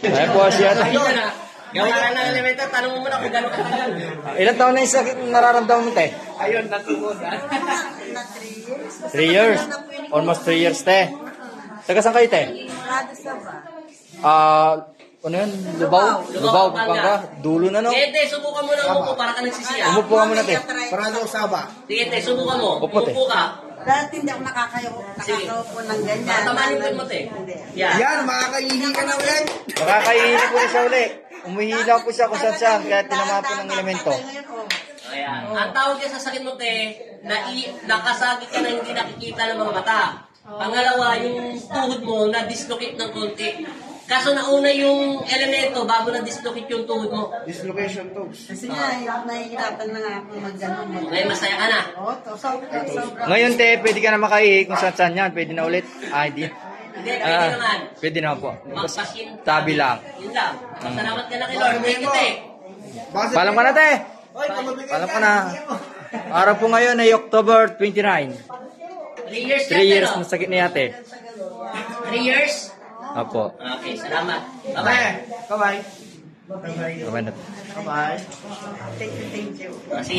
Ay po siya. Gawa lang ng elemental, tanong mo muna kung gano'ng katagal. Ilan taon na yung sakit nararamdaman mo, te? Ayun, natungod. 3 years. Almost 3 years, te. Taga saan kayo, te? Ano yun? Lubaw, Pampanga. Dulo na, no? Sige, te, subukan mo lang umupo para ka nagsisiya. Umupo ka muna, te. Parado Saba. Sige, te, subukan mo. Upo, te. Umupo ka. Dati hindi ako nakakaupo ng ganyan. Tamanin mo, te. Yan. Yan, makakahihi ka na ulit. Makakaihili po siya uli. Umihila po siya kung saan kaya tinama po ng elemento. Ayan. Ang tawag niya sa sakit mo, te, nakasagit ka na hindi nakikita ng mga mata. Pangalawa, yung tuhod mo na-dislocate ng konti. Kaso nauna yung elemento bago na-dislocate yung tuhod mo. Dislocation toes. Kasi nga, nahihirapan na nga ako mag-ganon. Ngayon, masaya ka na. Sobra. Ngayon, te, pwede ka na makaihi kung saan yan. Pwede na ulit. Hindi. Hindi, pwede naman. Pwede na po. Magpasin. Tabi lang. Yun lang. Salamat ka na kay Lord. Thank you, te. Paalam ka na, te. Paalam ka na. Araw po ngayon ay October 29. 3 years 3 years na sakit ni ate. 3 years? Apo. Okay, salamat. Bye-bye. Bye-bye. Bye-bye na. Bye-bye. Thank you. Sige.